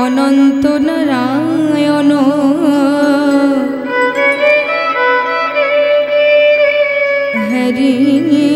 অনন্ত Narayan Hari Hari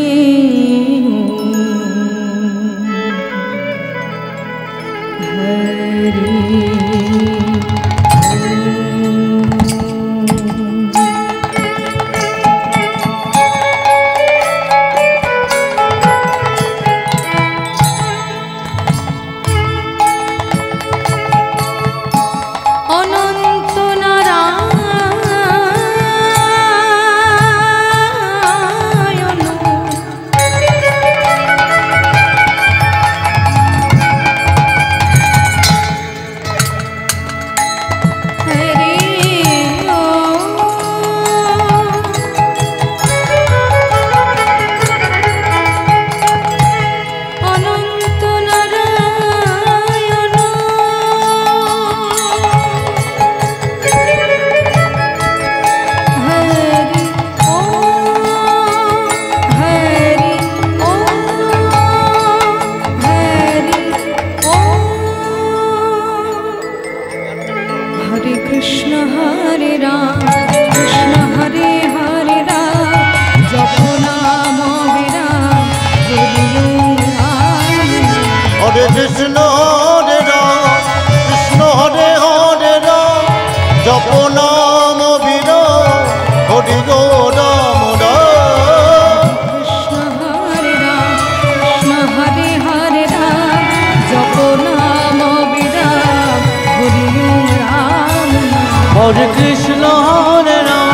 Hare Krishna Hare Ram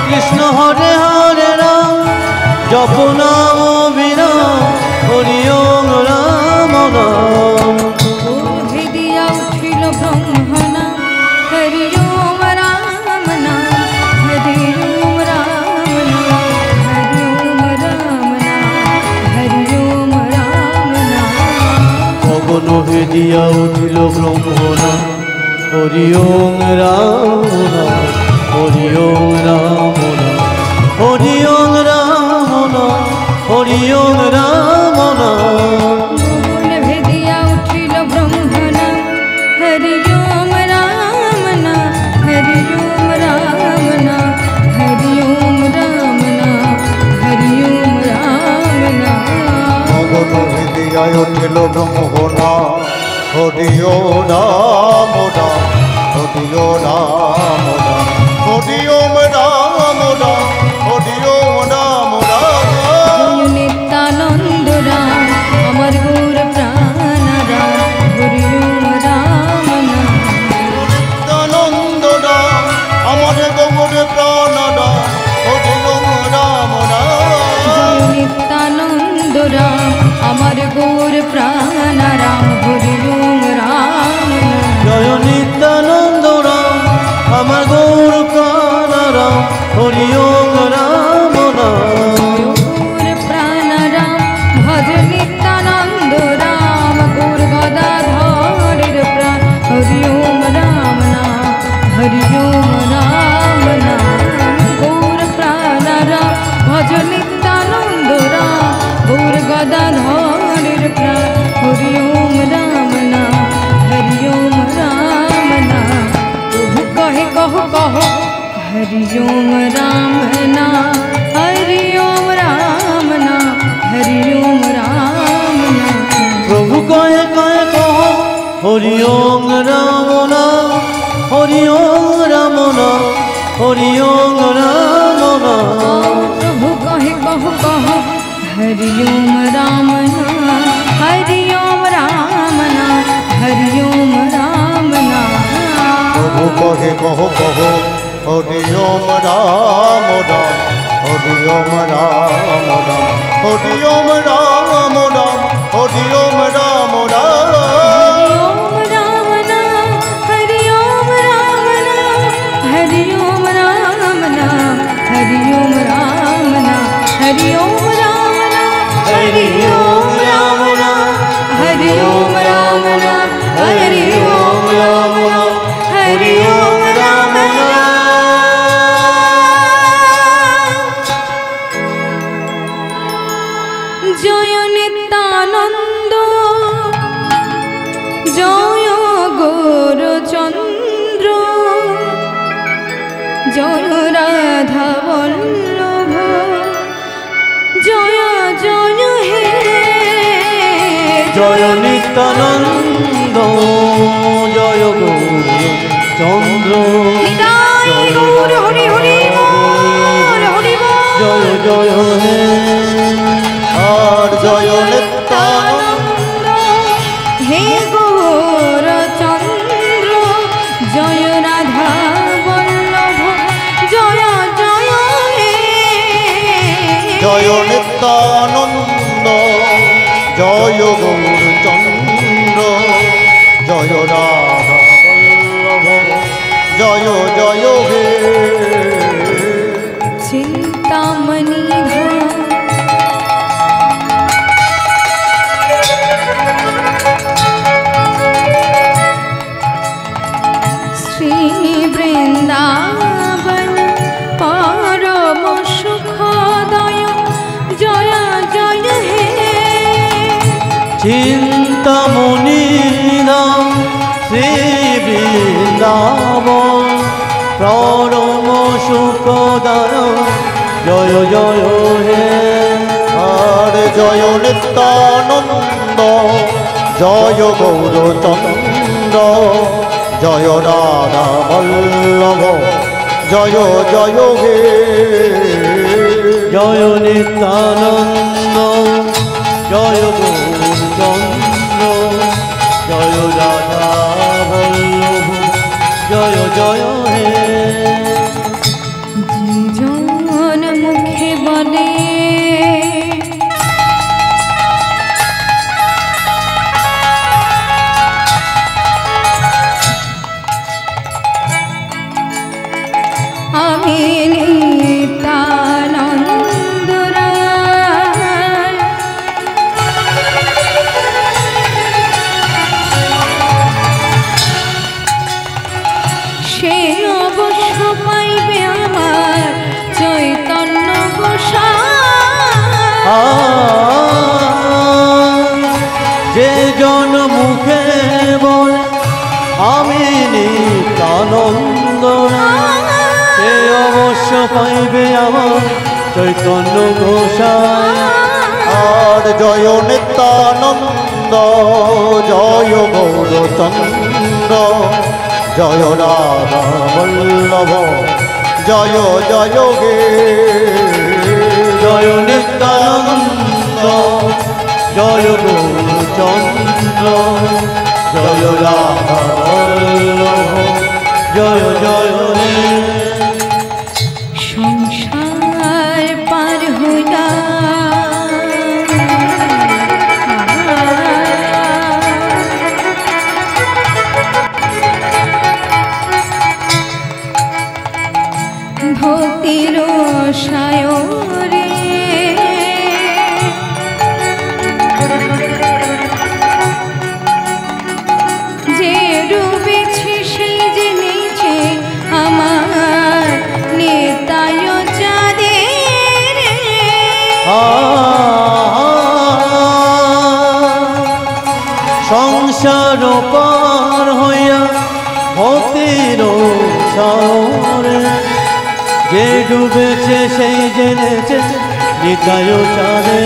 Krishna Hare Hare Ram Japo Namo Viram Hari Om Ram Ram Hridiya uthil brahmana Hari Om Ram Nam Hari Om Ram Nam Hari Om Ram Nam Hari Om Ram Nam Bhagwan Hridiya uthil brahmana Hari Om Ram Ram Hari Om Ram Ram Hari Om Ram Ram Hari Om Ram Ram Bhagwan Hridiya uthil brahmana Hari Om Ram Nam Hari Om Ram Nam Hari Om Ram Nam Hari Om Ram Nam Bhagwan Hridiya uthil brahmana Hari Om Ram Ram Hari Om Ram Ram Hari Om Ram Ram Hari Om Ram Ram Nityanand Ram Amar Gaur Prana Ram Hari Om Ram Nam Nityanand Ram Amar Gaur Prana Ram Hari Om Ram Ram Nityanand Ram Amar Gaur Prana Ram Hari Om Ram Nam Jaya Nityananda Ram Amar Gaur Prana Ram Hari Om Ram Ram Gaur Prana Ram Bhaj Nityanand Ram Gaur Gadadharir Pran Hari Om Ram Nam Hari Om Ram Nam Gaur Prana Ram Bhaj Nityanand Ram Gaur গদাধরের প্রাণ হরি ওম রাম নাম হরি ওম রাম নাম প্রভু কহে কহ কহ হরি ওম রাম নাম হরি ওম রাম নাম হরি ওম রাম নাম প্রভু কয়ে কয়ে কহ হরি ওম রাম নাম হরি ওম রাম নাম হরি ওম রাম নাম প্রভু কহে কহ কহ হরি ওম রাম নাম হরি ওম রাম নাম হরি ওম রাম নাম প্রভু কহে কহ কহ হরি ওম রাম রাম হরি ওম রাম রাম হরি ওম রাম রাম হরি ওম রাম রাম हरि ओम राम नाम हरि ओम राम नाम हरि ओम राम नाम हरि ओम राम नाम हरि ओम राम नाम हरि ओम राम नाम हरि ओम राम नाम हरि ओम राम नाम जय नित्यानंद जय गौरचंद्र जय राधा वल्लभ जय जय हे জয় নিত্যানন্দ জয় গৌর চন্দ্র নিতাই গৌর হরি হরি বল হরি বল জয় জয় হে আর জয় নিত্যানন্দ হে গৌরচন্দ্র জয় রাধা বল্লভ জয় জয় হে জয় নিত্যানন্দ জয় গৌরচন্দ্র জয় রাধা বল্লভ জয় জয় হে চিন্তামণি শ্রী বৃন্দাবন পরম সুখদয় জয় জয় হে চিন্তামণি নাম শ্রী বৃন্দাবন পরম সুখদায় জয় জয় হে আর জয় নিত্যানন্দ জয় গৌরচন্দ্র জয় রাধা বল্লভ জয় জয় হে জয় নিত্যানন্দ জয় গৌরচন্দ্র জয় রাধা বল্লভ জয় জয় হে জন মুখে বলে আমি নিত্যানন্দ রায় সে অবশ্য পাইবে আমার চৈতন্য গোসাই যে জন মুখে বল আমি নিত্যানন্দ সে অবশ্য পাইবে আমার চৈতন্য ঘোষায় আর জয় নিত্যানন্দ জয় গৌরচন্দ্র জয় রাধা বল্লভ জয় জয় হে জয় নিত্যানন্দ জয় গৌরচন্দ্র জয় রাধা বল্লভ জয় জয় হে সংসার পার হইয়া ভক্তির সায়রে যে ডুবেছে সেই জেনেছে আমার সংসার পার হইয়া ভক্তির সাগরে যে ডুবেছে সেই জেনেছে নিতাই চাঁদে।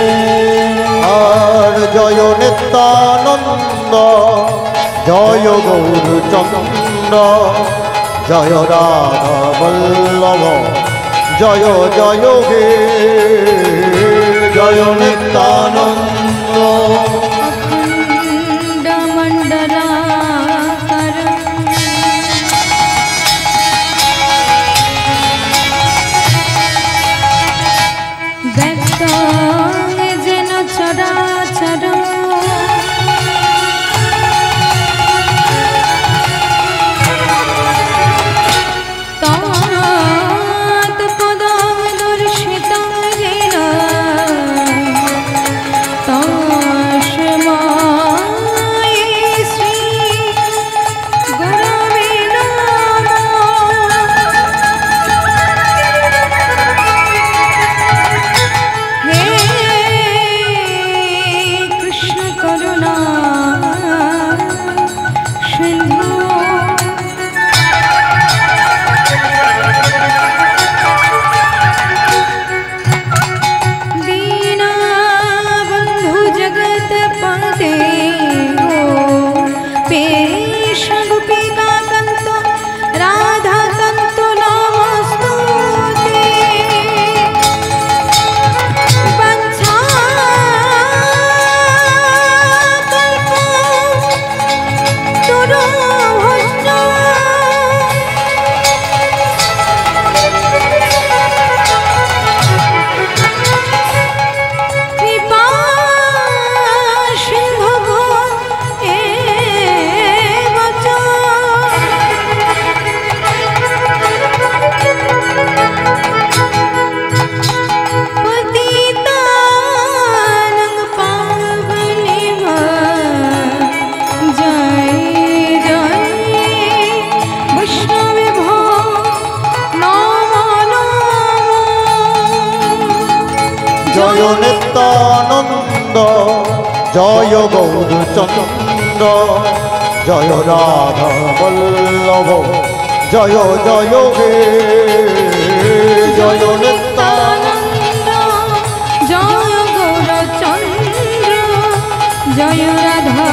আর জয় নিত্যানন্দ জয় গৌরচন্দ্র জয় রাধা বল্লভ জয় জয় হে জয় নিত্যানন্দ अखंड मंडलाकार व्यक्तं जेन चराचर तत्पदं दर्शितं येन तस्मै श्री गुरवे नमः। हे कृष्ण करुणा सिंधु दीना बंधु जगत पते हो पेश गोपिका कंतो राधा कंतो नमस्तुते वंशा कल्पो तुरोभश्च कृपा सिंधु एव च पतितानं पावनेव जय जय वैष्णवेभ्यो नमो नमः। জয় নিত্যানন্দ জয় গৌরচন্দ্র জয় রাধা বল্লভ জয় জয় হে জয় নিত্যানন্দ জয় গৌরচন্দ্র জয় রাধা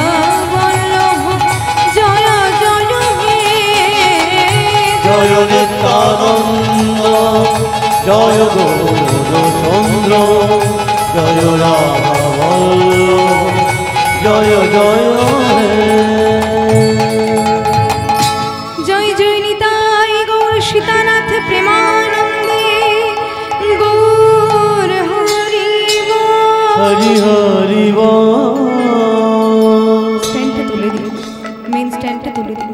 বল্লভ জয় জয় হে জয় নিত্যানন্দ জয় গৌরচন্দ্র জয় রাধা বল্লভ জয় জয় হে। জয় জয় নিতাই গৌর সীতানাথ প্রেমানন্দে গৌর হরি হরি হরি বল। স্ট্যান্ডটা তুলে দিন, মেন স্ট্যান্ডটা তুলে দিন।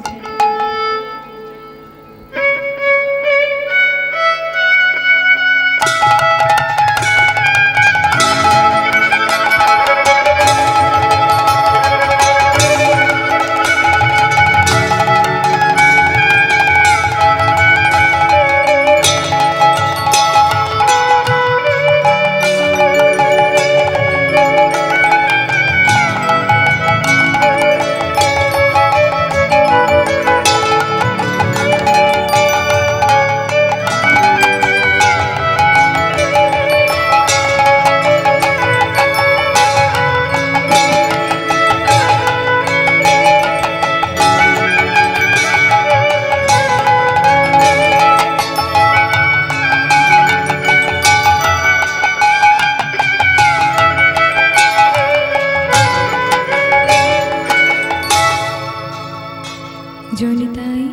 জয় নিতাই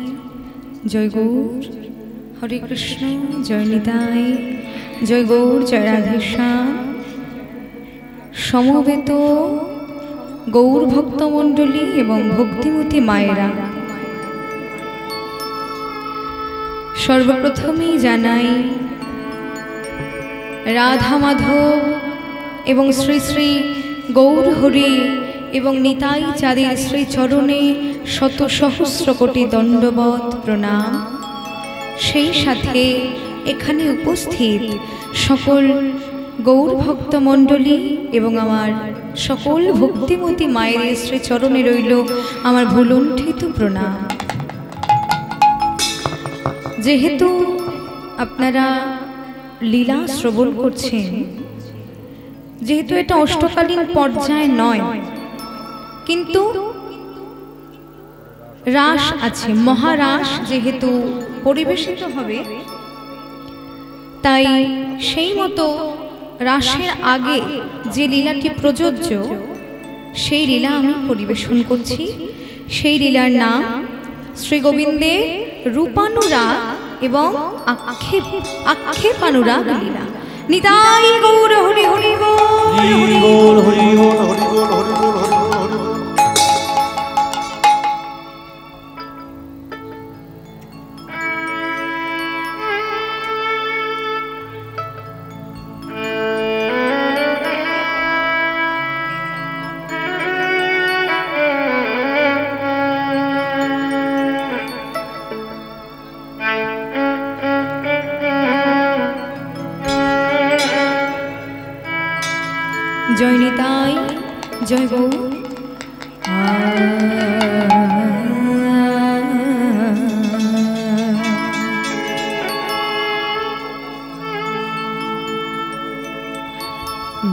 জয় গৌর হরে কৃষ্ণ জয় নিতাই জয় গৌর জয় রাধেশ্যাম। সমবেত গৌর ভক্তমণ্ডলী এবং ভক্তিমতী মায়েরা, সর্বপ্রথমেই জানাই রাধা মাধব এবং শ্রী শ্রী গৌর হরি এবং নিতাই চাঁদের শ্রী চরণে শত সহস্র কোটি দণ্ডবত প্রণাম। সেই সাথে এখানে উপস্থিত সকল গৌর ভক্ত মণ্ডলী এবং আমার সকল ভক্তিমতী মায়ের শ্রী চরণে রইল আমার ভুলুণ্ঠিত প্রণাম। যেহেতু আপনারা লীলা শ্রবণ করছেন, যেহেতু এটা অষ্টকালীন পর্যায় নয়, কিন্তু রাস আছে, মহারাস যেহেতু পরিবেশিত হবে, তাই সেই মতো রাসের আগে যে লীলাটি প্রযোজ্য সেই লীলা আমি পরিবেশন করছি। সেই লীলার নাম শ্রী গোবিন্দের রূপানুরাগ এবং আক্ষেপানুরাগ লীলা। নিতাই গৌর হরি হরি বল, হরি বল, হরি বল, হরি বল, হরি বল, হরি বল, হরি বল। জয় নিতাই, জয় গৌর।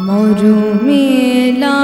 মরু মেলা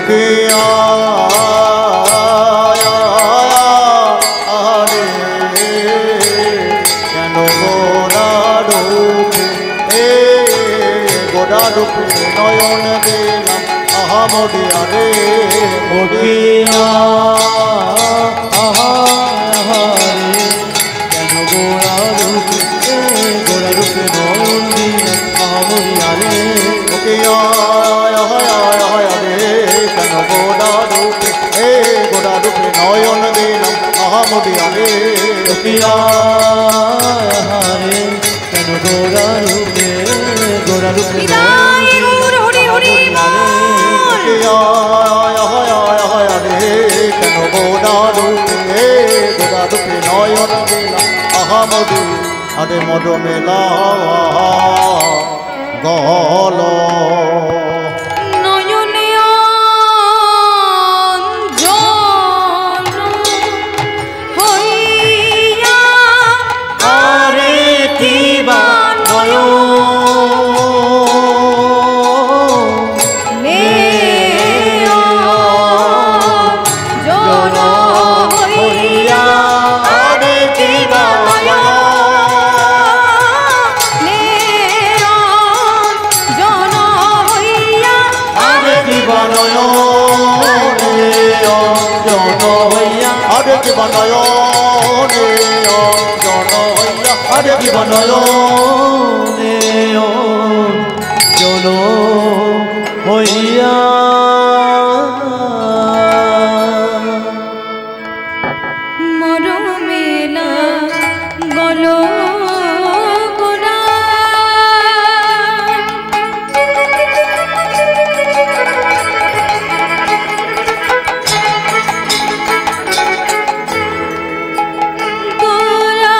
ওকে আরে কেন গোরা রূপে গোরা রূপে নয়ন দিলাম আহা মরিয়া রে ওকে আহারে কেন গোরা রূপে নয়ন দিলাম আহা মরিয়া রে ওকে রে কেন গোরা রূপে গোরা রূপে নয়ন দিলাম আহা মরিয়া রে ওকে আহারে কেন গোরা রূপে বিদায় গৌর হরি হরি বল। রে কেন গোরা রূপে গোরা রূপে নয়ন দিলাম আহা মরি আরে মর মেলা গল নয়নে অঞ্জন হইয়া আরে কি বা নে অঞ্জন হইয়া আরে কি বা নে অঞ্জন হইয়া আরে কি বানয় জন হইয়া আরে কি বানায় রে জন হইয়া আরে কি বানয় জন হইয়া মরমেলা গলো গোরা গোরা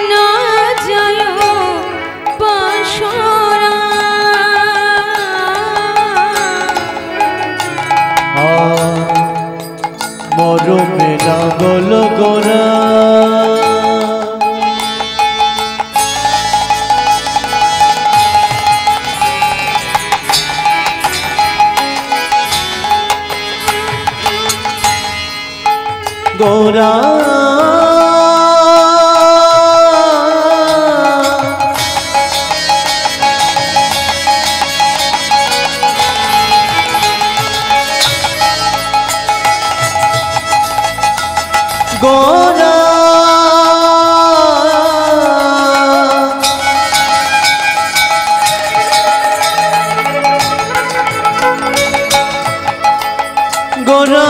না যায় পাশরা মরমেলা গল গোরা গোরা গোরা গোরা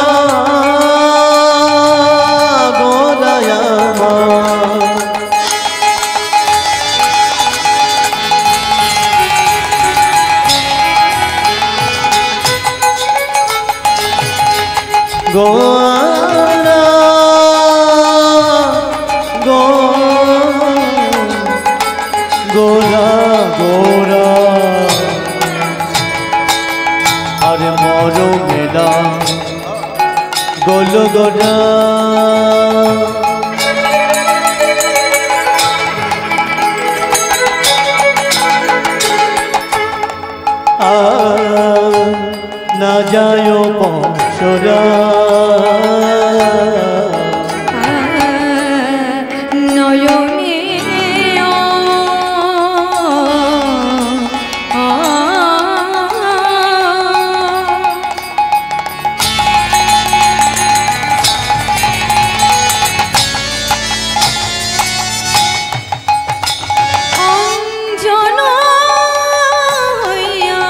গোরায়ামা গোরা গোরা গোরা আরে মর মেলা গোল গোরা না যায় পশরা নয়নে অঞ্জন হইয়া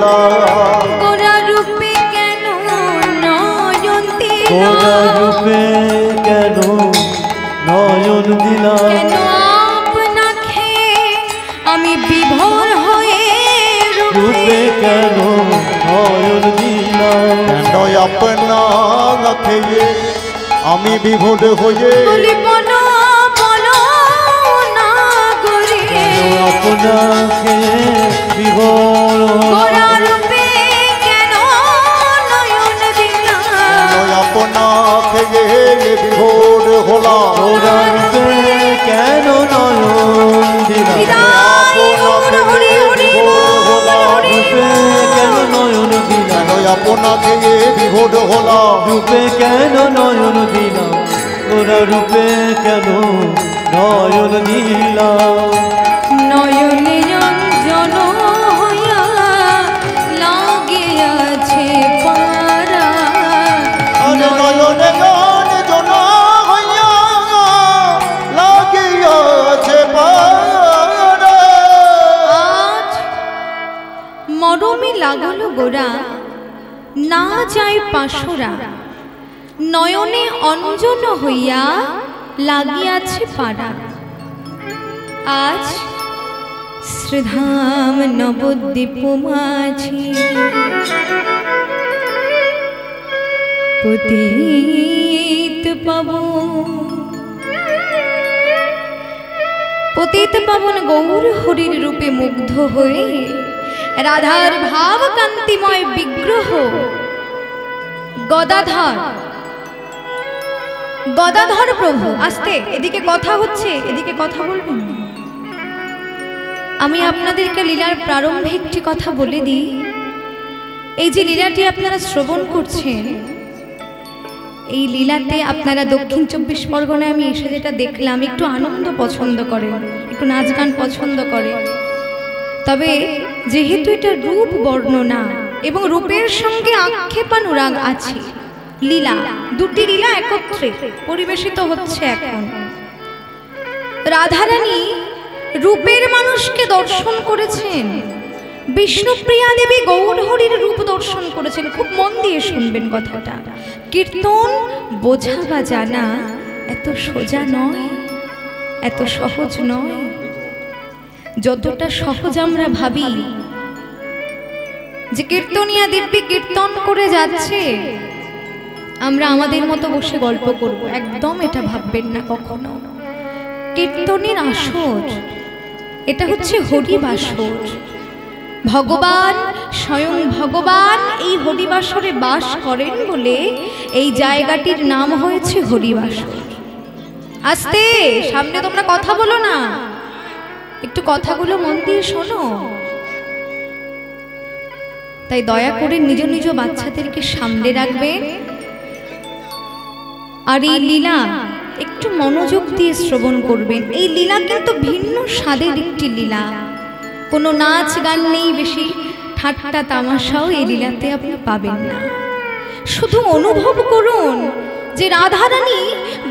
দিলা গোরা রূপে কেন নয়ন দিলা গোরা রূপে কেন নয়ন দিলা কেন আপনাকে আমি বিভোর হয়ে রূপে কেন নয়ন দিলা কেন আপনা খেয়ে আমি বিভোর হয়ে বলিব না বলো না গরে আপনাকে বিভোর গোরা রূপে কেন নয়ন দিলা কেন আপনা খেয়ে বিভোর হলাম গোরা রূপে কেন নয়ন দিলা বিদায় গৌর হরি হরি বল হরি রূপে কেন নয়ন দিলা কেন আপনা খেয়ে বিভোর হলাম রূপে কেন নয়ন দিলা গোরা রূপে কেন নয়ন দিলা নয়নে রঞ্জন হইয়া লাগিয়াছে পারা নয়নে গান জনা হইয়া লাগিয়াছে পারা আজ মরমে লাগালো গোরা না যায় পাশরা নয়নে অঞ্জন হইয়া লাগিয়াছে পারা আজ শ্রীধাম নবদ্বীপ মাঝি পতিত পাবন গৌর হরির রূপে মুগ্ধ হয়ে রাধার ভাব কান্তিময় বিগ্রহ গদাধর প্রভু আস্তে এদিকে কথা হচ্ছে এদিকে কথা বলবেন আমি আপনাদেরকে লীলার প্রারম্ভে একটি কথা বলে দিই এই যে লীলাটি আপনারা শ্রবণ করছেন এই লীলাতে আপনারা দক্ষিণ 24 পরগনায় আমি এসে যেটা দেখলাম একটু আনন্দ পছন্দ করে একটু নাচ গান পছন্দ করে তবে যেহেতু এটা রূপ বর্ণনা এবং রূপের সঙ্গে আক্ষেপানুরাগ আছে লীলা দুটি লীলা একত্রে পরিবেশিত হচ্ছে এখন রাধারানী রূপের মানুষকে দর্শন করেছেন বিষ্ণুপ্রিয়া দেবী গৌর হরির রূপ দর্শন করেছেন খুব মন দিয়ে শুনবেন কথাটা কীর্তন বোঝা বা জানা এত সোজা নয় এত সহজ নয় যতটা সহজ আমরা ভাবি যে কীর্তনিয়া দিব্যি কীর্তন করে যাচ্ছে আমরা আমাদের মতো বসে গল্প করব একদম এটা ভাববেন না কখনো কীর্তনের আসর এটা হচ্ছে হরিবাসর ভগবান স্বয়ং ভগবান এই হরিবাসরে বাস করেন বলে এই জায়গাটির নাম হয়েছে হরিবাসর আস্তে সামনে তোমরা কথা বলো না একটু কথাগুলো মন দিয়ে শোনো তাই দয়া করে নিজ নিজ বাচ্চাদেরকে সামনে রাখবেন আর এই লীলা একটু মনোযোগ দিয়ে শ্রবণ করবেন এই লীলা কিন্তু ভিন্ন স্বাদের একটি লীলা কোনো নাচ গান নেই বেশি ঠাট্টা তামাশাও এই লীলাতে আপনি পাবেন না শুধু অনুভব করুন যে রাধারানী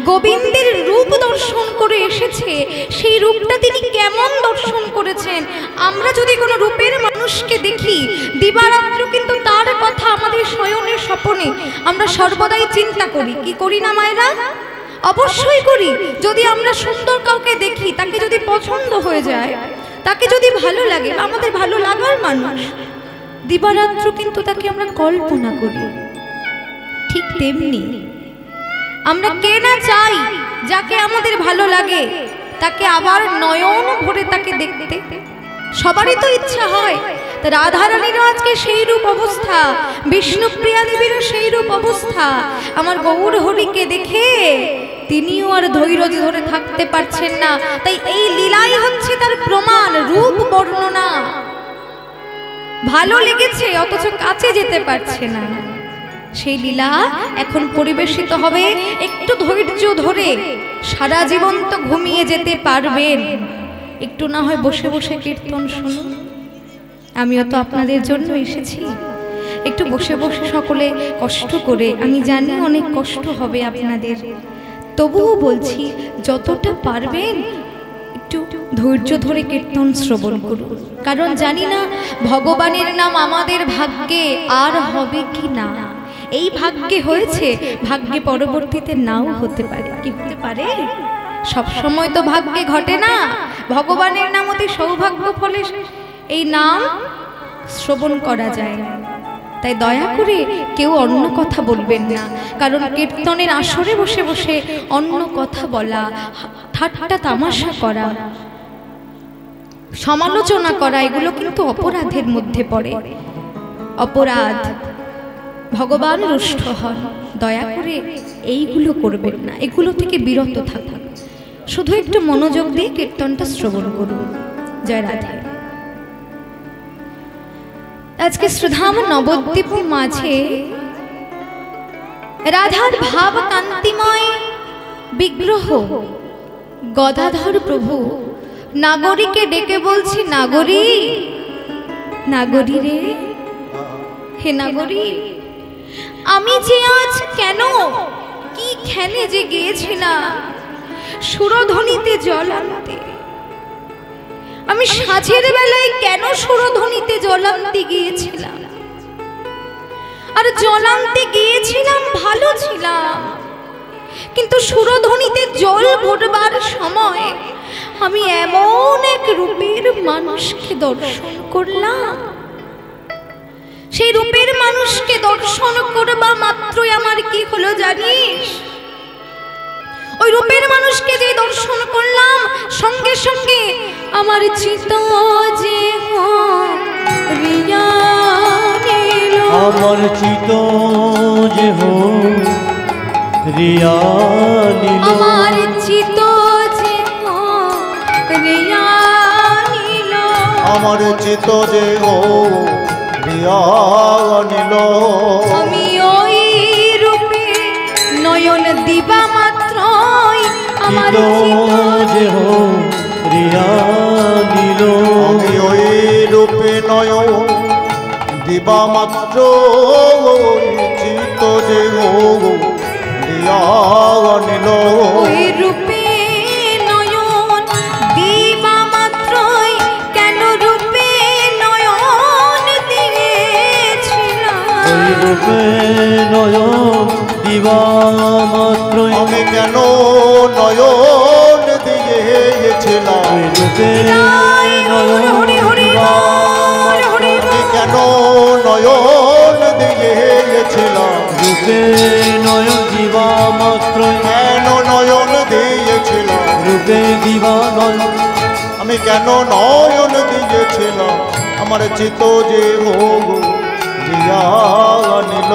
গোবিন্দের রূপ দর্শন করে এসেছে সেই রূপটা তিনি কেমন দর্শন করেছেন আমরা যদি কোনো রূপের মানুষকে দেখি দিবারাত্র কিন্তু তার কথা আমাদের শয়নের স্বপনে আমরা সর্বদাই চিন্তা করি কি করি না মায়েরা অবশ্যই করি যদি আমরা সুন্দর কাউকে দেখি তাকে যদি পছন্দ হয়ে যায় তাকে যদি ভালো লাগে আমাদের ভালো লাগার মানুষ দিবারাত্র কিন্তু তাকে আমরা কল্পনা করি ঠিক তেমনি আমরা কে না চাই যাকে আমাদের ভালো লাগে তাকে আবার নয়ন ভরে তাকে দেখতে সবারই তো ইচ্ছা হয় রাধারানীরও আজকে সেই রূপ অবস্থা বিষ্ণুপ্রিয়া দেবীরও সেই রূপ অবস্থা আমার গৌর হরিকে দেখে তিনিও আর ধৈর্য ধরে থাকতে পারছেন না তাই এই লীলাই হচ্ছে তার প্রমাণ রূপ বর্ণনা ভালো লেগেছে অথচ কাছে যেতে পারছে না সেই লীলা এখন পরিবেশিত হবে একটু ধৈর্য ধরে সারা জীবন তো ঘুমিয়ে যেতে পারবেন একটু না হয় বসে বসে কীর্তন শুনুন আমিও তো আপনাদের জন্য এসেছি একটু বসে বসে সকলে কষ্ট করে আমি জানি অনেক কষ্ট হবে আপনাদের তবুও বলছি যতটা পারবেন একটু একটু ধৈর্য ধরে কীর্তন শ্রবণ করুন, কারণ জানি না ভগবানের নাম আমাদের ভাগ্যে আর হবে কি না। এই ভাগ্যে হয়েছে, ভাগ্যে পরবর্তীতে নাও হতে পারে। কি হতে পারে? সব সময় তো ভাগ্যে ঘটে না। ভগবানের নাম অতি সৌভাগ্য ফলে এই নাম শ্রবণ করা যায়। তাই দয়া করে কেউ অন্য কথা বলবেন না, কারণ কীর্তনের আসরে বসে বসে অন্য কথা বলা, ঠাট্টা তামাশা করা, সমালোচনা করা, এগুলো কিন্তু অপরাধের মধ্যে পড়ে। অপরাধ, ভগবান রুষ্ট হন। দয়া করে এইগুলো করবেন না, এগুলো থেকে বিরত থাকুন। শুধু একটু মনোযোগ দিয়ে কীর্তনটা শ্রবণ করুন। জয় রাধে। আজকে শ্রীধাম নবদ্বীপ মাঝে রাধার ভাব কান্তিময় বিগ্রহ গদাধর প্রভু নাগরীকে ডেকে বলছি, নাগরী, নাগরী রে, হে নাগরী, আমি যে আজ কেন কি খেলে যে গিয়েছিলাম সুরধ্বনিতে জল আনতে, আমি সাঁঝের বেলায় কেন সুরধ্বনিতে জল আনতে গিয়েছিলাম, আর জল আনতে গিয়েছিলাম ভালো ছিলাম, কিন্তু সুরধ্বনিতে জল ভরবার সময় আমি এমন এক রূপের মানুষকে দর্শন করলাম। সেই রূপের মানুষকে দর্শন করবা মাত্রই আমার কি হলো জানিস? ওই রূপের মানুষকে যে দর্শন করলাম, সঙ্গে সঙ্গে আমার চিত যে হরিয়া নিল, আমার চিত যে হরিয়া নিল, আমার চিত যে হরিয়া নিল, আমার চিত যে হরিয়া নিল। আমি ওই রূপে নয়ন দিবা মাত্রই আমার চিত যে হরিয়া নিল, আমি ওই রূপে নয়ন দিবা মাত্র চিত যে হরিয়া নিল। ওই রূপে নয়ন দিবা মাত্রই কেন রূপে নয়ন দিয়েছিলাম, ওই রূপে নয়ন দিবা মাত্রই আমি কেন নয়ন দিয়েছিলাম, ওই রূপে নয়ন হরি হরি দিবা হরি আমি কেন নয়ন দিয়েছিলাম, রূপে নয়ন দিবা মাত্রই কেন নয়ন দিয়েছিলাম, রূপে দিবা নয়ন, আমি কেন নয়ন দিয়েছিলাম, আমার চিত যে হরিয়া নিল।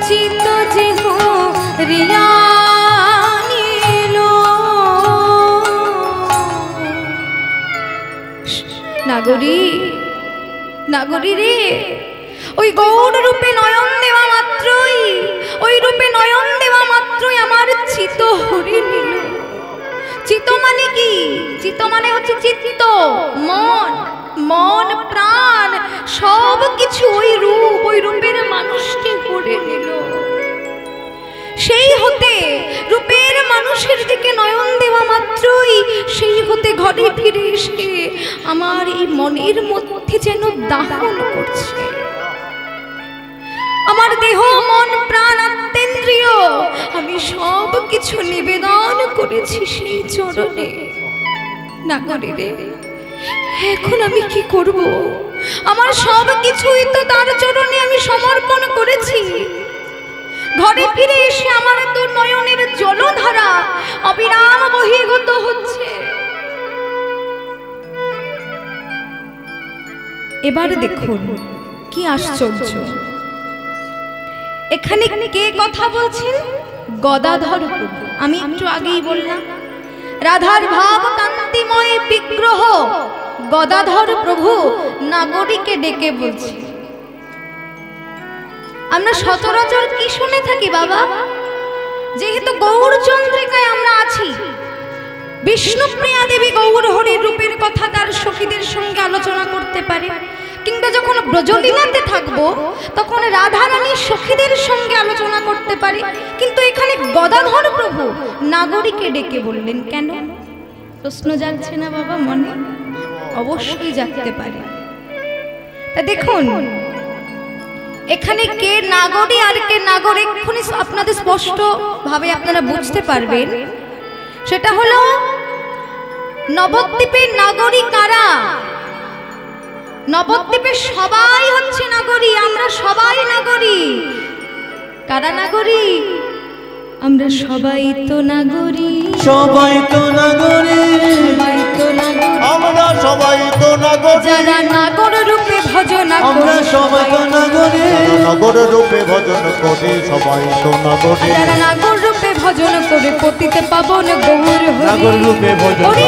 চিত যে হরিয়া নিল। নাগরী, নাগরী রে, ওই গৌর রূপে নয়ন দেওয়া মাত্রই, ওই রূপে নয়ন দেওয়া মাত্রই আমার চিত হরি নিল। চিত মানে কি? চিত মানে হচ্ছে চিত্ত, মন, মন প্রাণ সব কিছু ওই রূপ, ওই রূপের মানুষকে গড়ে নিল। সেই হতে রূপের মানুষের দিকে নয়ন দেওয়া মাত্রই সেই হতে ঘরে ফিরে এসে আমার এই মনের মধ্যে যেন দাহন করছে। আমার দেহ মন প্রাণ আত্মেন্দ্রিয় আমি সব কিছু নিবেদন করেছি সেই চরণে। নাগরী রে, এখন আমি কি করব? আমার সব কিছুই তো তার চরণে আমি সমর্পণ করেছি। ঘরে ফিরে এসে আমার তো নয়নের জলধারা অবিরাম বহির্গত হচ্ছে। এবার দেখুন কি আশ্চর্য, এখানে কে কথা বলছেন? গদাধর প্রভু। আমি একটু আগেই বললাম রাধার ভাব কান্তিময় বিগ্রহ গদাধর প্রভু নাগরীকে ডেকে বলছে। আমরা সচরাচর কি শুনে থাকি বাবা? যেহেতু গৌর চন্দ্রিকায় আমরা আছি, বিষ্ণুপ্রিয়া দেবী গৌর হরির রূপের কথা তার সখীদের সঙ্গে আলোচনা করতে পারে, কিংবা যখন ব্রজলীলাতে থাকবো তখন রাধারানী সখীদের সঙ্গে আলোচনা করতে পারে। কিন্তু এখানে গদাধর প্রভু নাগরীকে ডেকে বললেন কেন? প্রশ্ন জাগছে না বাবা মনে? অবশ্যই জাগতে পারে। তা দেখুন এখানে কে নাগরী আর কে নাগর এক্ষুনি আপনাদের স্পষ্ট ভাবে আপনারা বুঝতে পারবেন। সেটা হলো নবদ্বীপের নাগরী কারা? নবদ্বীপের সবাই হচ্ছে নাগরী, আমরা সবাই নাগরী। কারা নাগরী? আমরা সবাই তো নাগরী, সবাই তো নাগরী, সবাই তো নাগরী। আমরা সবাই তো নাগরী, যারা নাগর রূপে ভজন আমরা করে, সবাই তো নাগরী, নগর রূপে ভজন করে সবাই তো নাগরী। যারা নাগর রূপে ভজন করে পতিতে পাবন গৌর নাগর রূপে ভজন হরি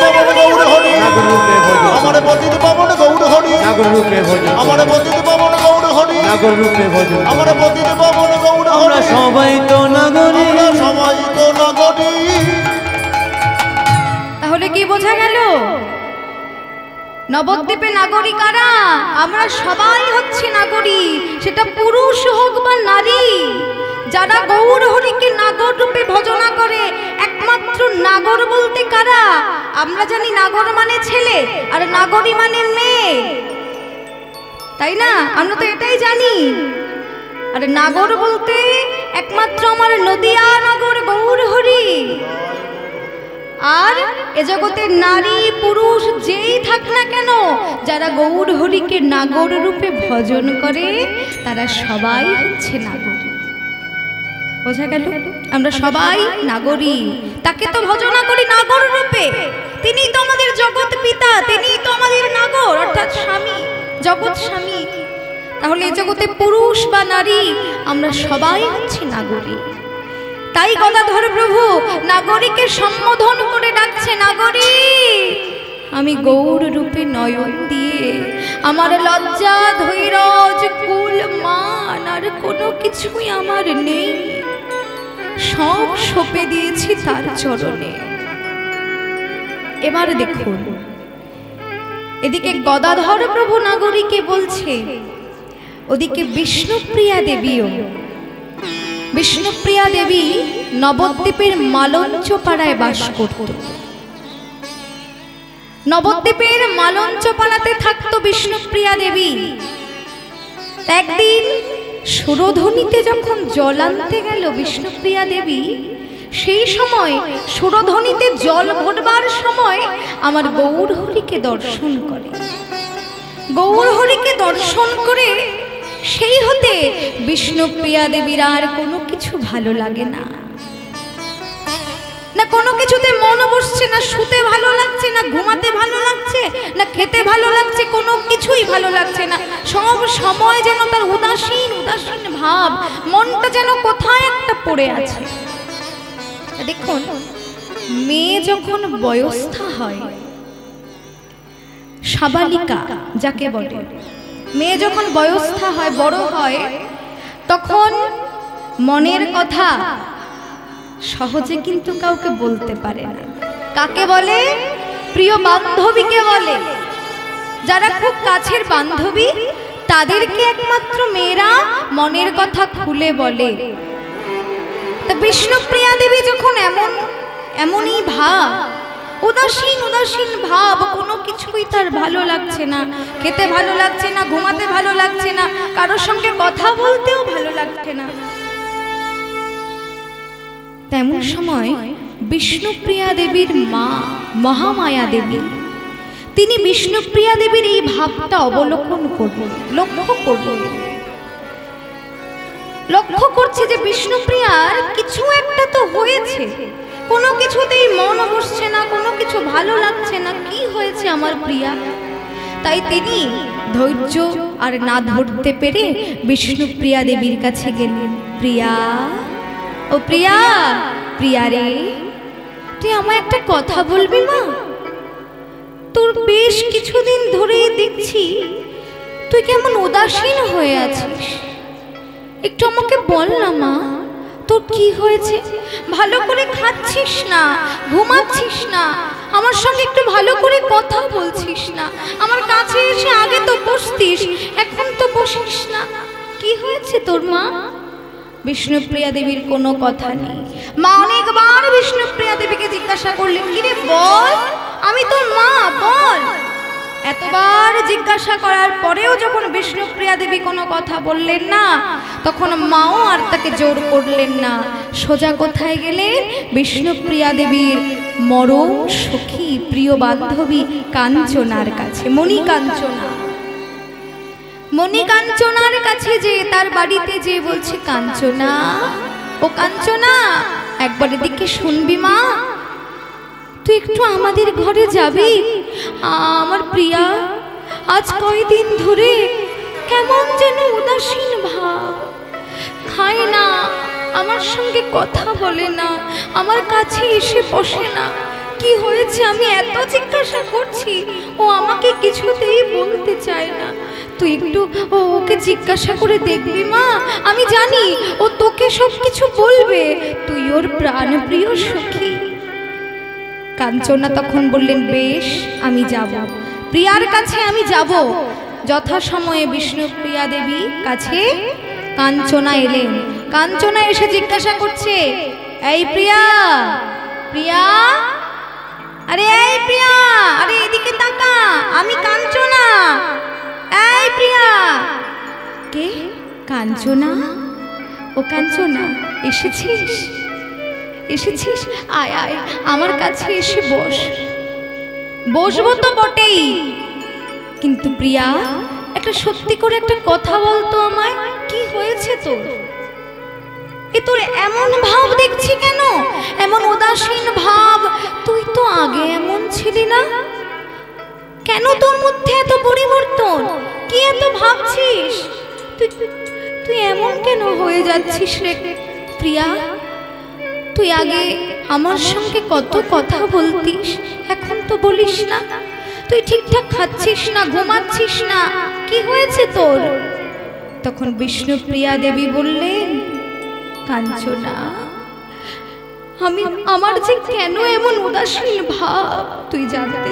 করে, গৌর হরি, নাগর রূপে ভজন আমার করে, পতিত পাবন গৌর হরি, নাগর রূপে ভজন আমার করে, পতিত পাবন গৌর হরি, নাগর রূপে ভজন করে। আমার পতিত পাবন গৌর আমরা হরি, সবাই তো নাগরী, আমরা সবাই তো নাগরী। তাহলে কি বোঝা গেল? নবদ্বীপে নাগরী কারা? আমরা সবাই হচ্ছে নাগরী, সেটা পুরুষ হোক বা নারী। যারা গৌর হরিকে নাগর রূপে ভজনা করে, একমাত্র নাগর বলতে কারা? আমরা জানি নাগর মানে ছেলে আর নাগরী মানে মেয়ে, তাই না? আমরা তো এটাই জানি। আর নাগর বলতে একমাত্র আমার নদিয়া নগর গৌর হরি। আর এ জগতে নারী পুরুষ যেই থাক না কেন, যারা গৌর হরিকে নাগর রূপে ভজন করে তারা সবাই হচ্ছে নাগরী। বোঝা গেল? আমরা সবাই নাগরী, তাকে তো ভজনা করি নাগর রূপে। তিনিই তো আমাদের জগৎ পিতা, তিনিই তো আমাদের নাগর অর্থাৎ স্বামী, জগৎ স্বামী। তাহলে এই জগতে পুরুষ বা নারী আমরা সবাই হচ্ছে নাগরী। তাই গদাধর প্রভু নাগরীকে সম্বোধন করে ডাকছে, নাগরী আমি গৌর রূপে নয়ন দিয়ে আমার লজ্জা ধৈর্য কুল মান আর কোনো কিছুই আমার নেই, সব সঁপে দিয়েছি তার চরণে। এবার দেখুন এদিকে গদাধর প্রভু নাগরীকে বলছে, ওদিকে বিষ্ণুপ্রিয়া দেবীও। বিষ্ণুপ্রিয়া দেবী নবদ্বীপের মালঞ্চ পাড়ায় বাস করত। নবদ্বীপের মালঞ্চ পাড়াতে থাকতো বিষ্ণুপ্রিয়া দেবী। একদিন সুরধুনিতে যখন জল আনতে গেল বিষ্ণুপ্রিয়া দেবী, সেই সময় সুরধুনিতে জল ভরবার সময় আমার গৌর হরিকে দর্শন করে। গৌর হরিকে দর্শন করে সেই হতে বিষ্ণুপ্রিয়া দেবীর আর কোনো কিছু ভালো লাগে না, না কোনো কিছুতে মন বসছে, না শুতে ভালো লাগছে, না ঘুমাতে ভালো লাগছে, না খেতে ভালো লাগছে, কোনো কিছুই ভালো লাগছে না। সব সময় যেন তার উদাসীন উদাসীন ভাব, মনটা যেন কোথায় একটা পড়ে আছে। দেখুন মেয়ে যখন বয়স্থা হয়, সাবালিকা যাকে বলে, মেয়ে যখন বয়স্থা হয়, বড় হয়, তখন মনের কথা সহজে কিন্তু কাউকে বলতে পারে না। কাকে বলে? প্রিয় বান্ধবীকে বলে। যারা খুব কাছের বান্ধবী তাদেরকে একমাত্র মেয়েরা মনের কথা খুলে বলে। তা বিষ্ণুপ্রিয়া দেবী যখন এমনই ভাব, উদাসীন উদাসীন ভাব, কোনো কিছুই তার ভালো লাগছে না, খেতে ভালো লাগছে না, ঘুমাতে ভালো লাগছে না, কারোর সঙ্গে কথা বলতেও ভালো লাগছে না। তেমন সময় বিষ্ণুপ্রিয়া দেবীর মা মহামায়া দেবী, তিনি বিষ্ণুপ্রিয়া দেবীর এই ভাবটা অবলোকন করলেন, লক্ষ্য করছে যে বিষ্ণুপ্রিয়ার কিছু একটা তো হয়েছে, কোনো কিছুতেই মন বসছে না, কোনো কিছু ভালো লাগছে না, কি হয়েছে আমার প্রিয়া? তাই তিনি ধৈর্য আর না ধরতে পেরে বিষ্ণুপ্রিয়া দেবীর কাছে গেলেন। প্রিয়া, ও প্রিয়া, প্রিয়া রে, তুই আমায় একটা কথা বলবি মা? তোর বেশ কিছুদিন ধরেই দেখছি তুই কেমন উদাসীন হয়ে আছিস, একটু আমাকে বল না মা, তোর কি হয়েছে? ভালো করে খাচ্ছিস না, ঘুমাচ্ছিস না, আমার সঙ্গে একটু ভালো করে কথা বলছিস না, আমার কাছে এসে আগে তো বসতিস, এখন তো বসিস না, কি হয়েছে তোর মা? বিষ্ণুপ্রিয়া দেবীর কোনো কথা নেই। মা অনেকবার বিষ্ণুপ্রিয়া দেবীকে জিজ্ঞাসা করলেন, কিরে বল, আমি তোর মা, বল। এতবার জিজ্ঞাসা করার পরেও যখন বিষ্ণুপ্রিয়া দেবী কোনো কথা বললেন না, তখন মাও আর তাকে জোর করলেন না। সোজা কোথায় গেলেন? বিষ্ণুপ্রিয়া দেবীর মরম সখী প্রিয় বান্ধবী কাঞ্চনার কাছে। মণিকাঞ্চনার কাছে যে তার বাড়িতে যে বলছে, কাঞ্চনা, ও কাঞ্চনা, একবার এদিকে শুনবি মা, তুই একটু আমাদের ঘরে যাবি? আমার প্রিয়া আজ কয়দিন ধরে কেমন যেন উদাসীন ভাব, খায় না, আমার সঙ্গে কথা বলে না, আমার কাছে এসে বসে না। কি হয়েছে আমি এত জিজ্ঞাসা করছি, ও আমাকে কিছুতেই বলতে চায় না। তুই একটু ওকে জিজ্ঞাসা করে দেখবি মা, আমি জানি ও তোকে সব কিছু বলবে, তুই ওর প্রাণপ্রিয় সখী। কাঞ্চনা তখন বললেন, বেশ আমি যাব, প্রিয়ার কাছে আমি যাব। যথাসময়ে বিষ্ণুপ্রিয়া দেবী কাছে কাঞ্চনা এলেন। কাঞ্চনা এসে জিজ্ঞাসা করছে, এই প্রিয়া, প্রিয়া, আরে এই প্রিয়া, আরে এদিকে তাকা, আমি কাঞ্চনা। এই প্রিয়া। কে? কাঞ্চনা। ও কাঞ্চনা, এসেছিস? আয় আয়, আমার কাছে এসে বস। বসবো তো বটেই, কিন্তু প্রিয়া একটা সত্যি করে একটা কথা বলতো আমায়, কি হয়েছে তোর? তোর এমন ভাব দেখছি কেন, এমন উদাসীন ভাব? তুই তো আগে এমন ছিলি না, কেন তোর মধ্যে এত পরিবর্তন? কি এত ভাবছিস? তুই এমন কেন হয়ে যাচ্ছিস রে প্রিয়া? তুই আগে আমার সঙ্গে কত কথা বলতিস, এখন তো বলিস না। তুই ঠিকঠাক খাচ্ছিস না, ঘুমাচ্ছিস না, কি হয়েছে তোর? তখন বিষ্ণুপ্রিয়া দেবী বললেন, কাঞ্চনা, আমার যে কেন এমন উদাসীন ভাব তুই জানতে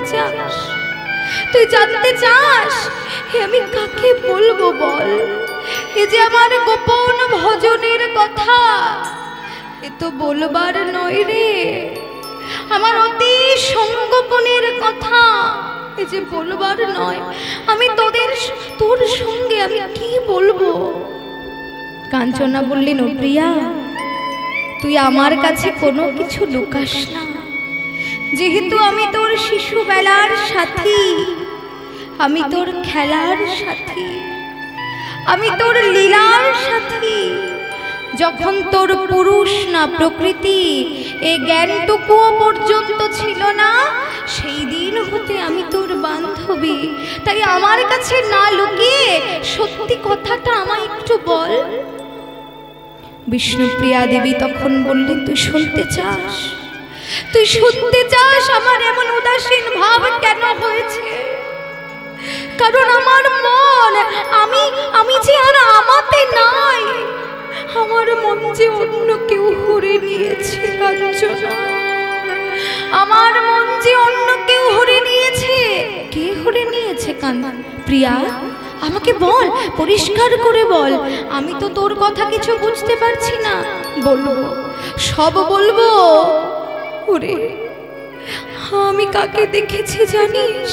চাস? আমি কাকে বলবো বল? এ যে আমার গোপন ভজনের কথা, এ তো বলবার নয় রে। আমার অতি সংগোপনের কথা, এ যে বলবার নয়। আমি তোর সঙ্গে আমি কি বলবো? কাঞ্চনা বললেন, ও প্রিয়া, তুই আমার কাছে কোনো কিছু লুকাস না। যেহেতু আমি তোর শিশুবেলার সাথী, আমি তোর খেলার সাথী, আমি তোর লীলার সাথী। যখন তোর পুরুষ না প্রকৃতি এই জ্ঞানটুকুও পর্যন্ত ছিল না, সেই দিন হতে আমি তোর বান্ধবী। তাই আমার কাছে না লুকিয়ে সত্যি কথাটা আমায় একটু বল। বিষ্ণুপ্রিয়া দেবী তখন বললেন, তুই শুনতে চাস আমার এমন উদাসীন ভাব কেন হয়েছে? কারণ আমার মন, আমি যে আর আমাতে নাই, আমার মন যে অন্য কেউ হরে নিয়েছে কাঞ্চনা। আমার মন যে অন্য কেউ হরে নিয়েছে। কে হরে নিয়েছে প্রিয়া? আমাকে বল, পরিষ্কার করে বল। আমি তো তোর কথা কিছু বুঝতে পারছি না। বলবো, সব বলবো। ওরে, আমি কাকে দেখেছি জানিস?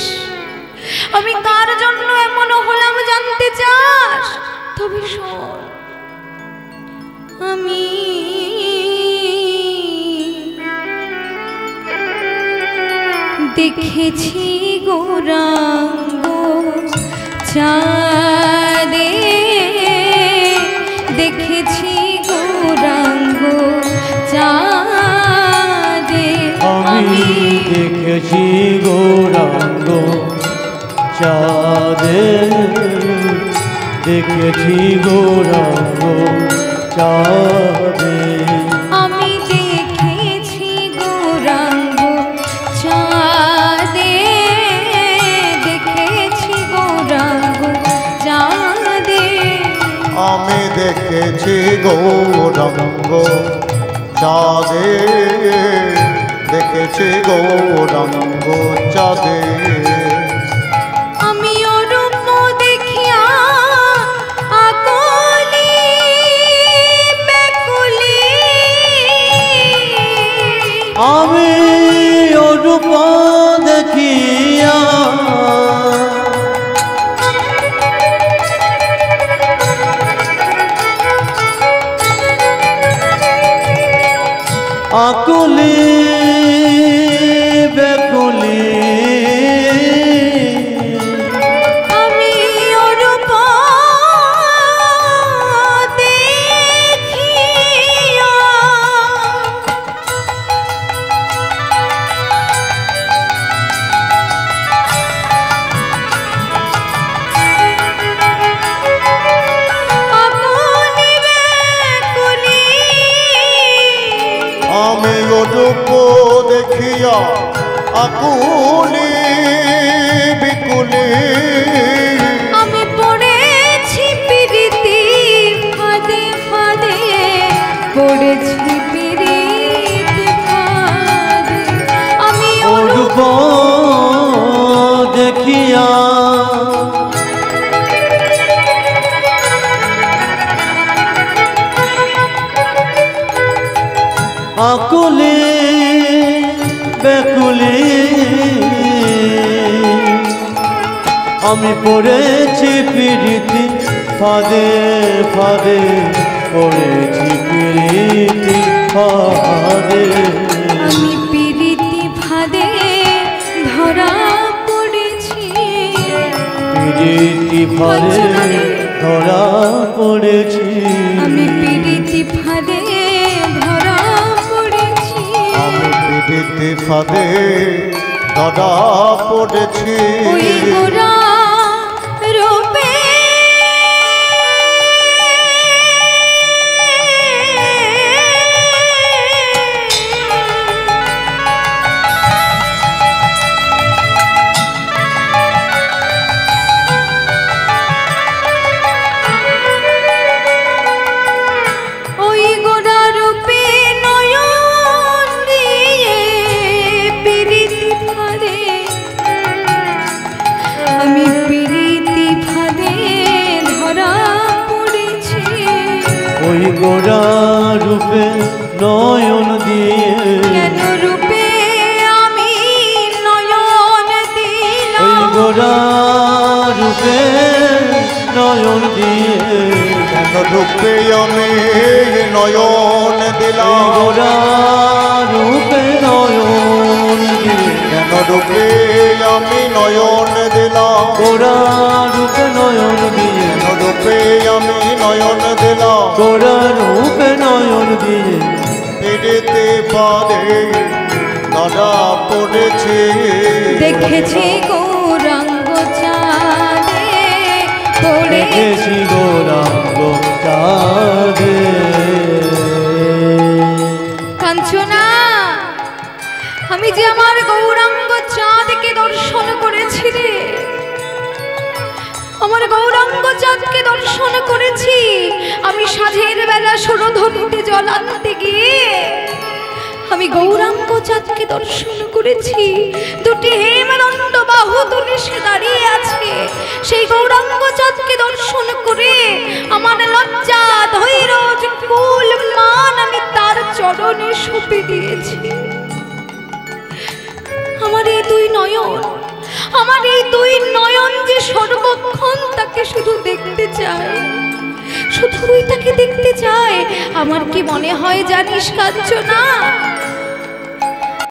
আমি কার জন্য এমন হলাম জানতে চাস? তবে শোন, আমি দেখেছি গৌরাঙ্গ চাঁদে, দেখেছি গৌরাঙ্গ চাঁদে। আমি দেখেছি গৌরাঙ্গ চাঁদে, দেখেছি গৌরাঙ্গ চাঁদে। আমি দেখেছি গৌরাঙ্গ চাঁদে, দেখেছি গৌরাঙ্গ চাঁদে। আমি দেখেছি গৌরাঙ্গ চাঁদে, দেখেছি গৌরাঙ্গ চাঁদে। আমি ওরূপ দেখিয়া আকলি ব্যাকুল দেখিয়া আকুলে বিকুলে আমি পড়েছি পিরিতি ফাঁদে ফাঁদে, পড়েছি পিরিতি ফাঁদে। আমি রূপ দেখিয়া আকুলে বেকুলে আমি পড়েছি পিরিতি ফাঁদে ফাঁদে, পড়েছি পিরিতি ফাঁদে। আমি পিরিতি ফাঁদে ধরা পড়েছি, পিরিতি ফাঁদে ধরা পড়েছি। আমি পিরিতি ফাঁদে ধরা পড়েছি। আমি পিরিতি ফাঁদে ধরা পড়েছি। ওই গোরা রূপে গোরা রূপে নয়ন দিয়ে, কেন রূপে আমি নয়ন দিলাম। ওই গোরা রূপে নয়ন দিয়ে, কেন রূপে আমি নয়ন দিলাম। গোরা রূপে নয়ন দিয়ে, কেন রূপে আমি নয়ন দিলাম। গোরা রূপে নয়ন দিয়ে, কেন রূপে আমি নয়ন দিলাম। গোরা রূপে নয়ন দিয়ে, পিরিতি ফাঁদে ধরা পড়েছি। দেখেছি গৌরাঙ্গ চাঁদে পড়ে, দেখেছি গৌরাঙ্গ চাঁদে। কাঞ্চনা, আমি যে আমার গৌরাঙ্গ চাঁদকে দর্শন করেছি রে, আমার গৌরাঙ্গ চাঁদকে দর্শন করেছি। আমি সাঁঝের বেলা সুরধুনিতে জল আনতে গিয়ে আমি গৌরাঙ্গ চাঁদকে দর্শন করেছি। দুটি হেমদণ্ড বাহু তুলে সে দাঁড়িয়ে আছে। সেই গৌরাঙ্গ চাঁদকে দর্শন করে আমার লজ্জা ধৈর্য কুল মান আমি তার চরণে সঁপে দিয়েছি। আমার এই দুই নয়ন, আমার এই দুই নয়ন যে সর্বক্ষণ তাকে শুধু দেখতে চায়, শুধুই তাকে দেখতে চায়। আমার কি মনে হয় জানিস কাঞ্চনা,